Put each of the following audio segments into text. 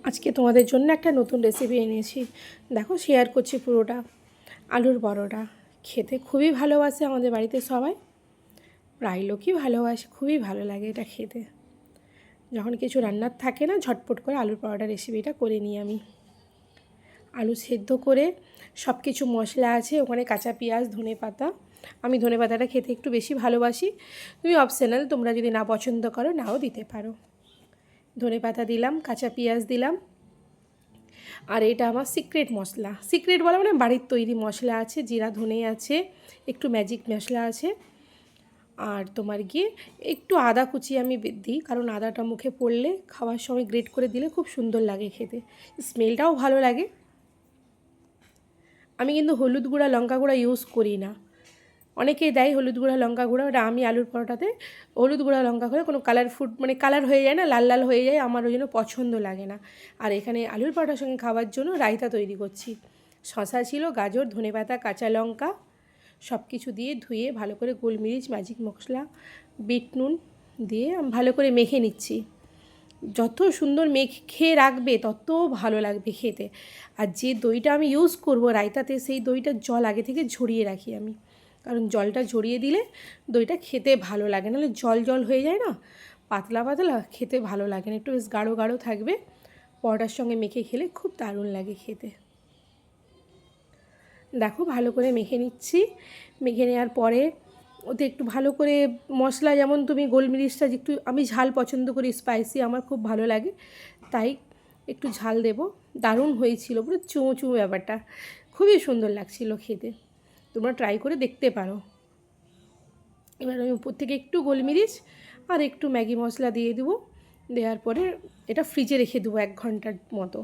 আজকে তোমাদের জন্য একটা নতুন রেসিপি এনেছি। দেখো, শেয়ার করছি পুরোটা। আলুর পরোটা খেতে খুবই ভালোবাসে আমাদের বাড়িতে সবাই, প্রায় লোকই ভালোবাসে, খুবই ভালো লাগে এটা খেতে। যখন কিছু রান্নার থাকে না, ঝটপট করে আলুর পরোটা রেসিপিটা করে নিই আমি। আলু সেদ্ধ করে সব কিছু মশলা আছে ওখানে, কাঁচা পেঁয়াজ, ধনেপাতা। আমি ধনেপাতাটা খেতে একটু বেশি ভালোবাসি, তুমি অপশনাল, তোমরা যদি না পছন্দ করো নাও দিতে পারো। ধনেপাতা দিলাম, কাঁচা পেঁয়াজ দিলাম। আর এটা আমার সিক্রেট মশলা, সিক্রেট বলা মানে বাড়ির তৈরি মশলা আছে, জিরা ধনে আছে, একটু ম্যাজিক মশলা আছে। আর তোমার গিয়ে একটু আদা কুচি আমি দিই, কারণ আদাটা মুখে পড়লে খাওয়ার সময় গ্রেট করে দিলে খুব সুন্দর লাগে খেতে, স্মেলটাও ভালো লাগে। আমি কিন্তু হলুদ গুঁড়া লঙ্কা গুঁড়া ইউজ করি না। অনেকেই দেয় হলুদ গুঁড়া লঙ্কা গুঁড়া, ওটা আমি আলুর পরোটাতে হলুদ গুঁড়া লঙ্কা করে কোনো কালার ফুড মানে কালার হয়ে যায় না, লাল লাল হয়ে যায়, আমার ওই জন্য পছন্দ লাগে না। আর এখানে আলুর পরোটার সঙ্গে খাওয়ার জন্য রায়তা তৈরি করছি। শসা ছিল, গাজর, ধনেপাতা, কাঁচা লঙ্কা সব কিছু দিয়ে ধুয়ে ভালো করে গোলমরিচ, ম্যাজিক মশলা, বিট নুন দিয়ে ভালো করে মেখে নিচ্ছি। যত সুন্দর মেখে রাখবে তত ভালো লাগবে খেতে। আর যে দইটা আমি ইউজ করব রায়তাতে, সেই দইটার জল আগে থেকে ঝরিয়ে রাখি আমি, কারণ জলটা ঝরিয়ে দিলে দইটা খেতে ভালো লাগে, নাহলে জল জল হয়ে যায় না, পাতলা পাতলা খেতে ভালো লাগে না, একটু বেশ গাঢ় গাঢ় থাকবে। পরোটার সঙ্গে মেখে খেলে খুব দারুণ লাগে খেতে। দেখো, ভালো করে মেখে নিচ্ছি। মেখে নেওয়ার পরে ওতে একটু ভালো করে মশলা, যেমন তুমি গোলমরিচটা একটু, আমি ঝাল পছন্দ করি, স্পাইসি আমার খুব ভালো লাগে, তাই একটু ঝাল দেব। দারুণ হয়েছিল, পুরো চুমো চুমো ব্যাপারটা, খুবই সুন্দর লাগছিল খেতে। তোমরা ট্রাই করে দেখতে পারো। এবার আমি উপর থেকে একটু গোলমরিচ আর একটু ম্যাগি মশলা দিয়ে দেবো। দেওয়ার পরে এটা ফ্রিজে রেখে দেবো 1 ঘন্টার মতো,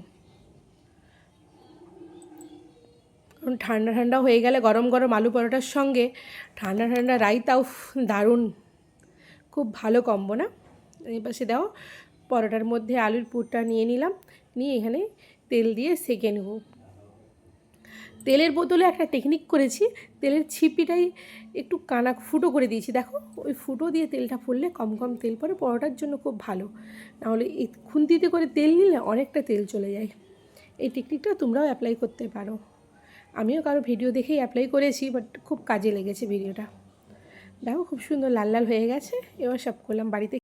কারণ ঠান্ডা ঠান্ডা হয়ে গেলে গরম গরম আলু পরোটার সঙ্গে ঠান্ডা ঠান্ডা রায়তাও দারুণ, খুব ভালো কম্বো না। এই পাশে দাও, পরোটার মধ্যে আলুর পুরটা নিয়ে নিলাম, নিয়ে এখানে তেল দিয়ে সেঁকে নেব। তেলের বোতলে একটা টেকনিক করেছি, তেলের ছিপিটাই একটু কানা ফুটো করে দিয়েছি। দেখো, ওই ফুটো দিয়ে তেলটা পড়লে কম কম তেল পড়ে, পরোটার জন্য খুব ভালো। নাহলে এই খুন্তিতে করে তেল নিলে অনেকটা তেল চলে যায়। এই টেকনিকটা তোমরাও অ্যাপ্লাই করতে পারো। আমিও কারো ভিডিও দেখেই অ্যাপ্লাই করেছি, বাট খুব কাজে লেগেছে ভিডিওটা। দেখো, খুব সুন্দর লাল লাল হয়ে গেছে। এবার সব করলাম বাড়িতে।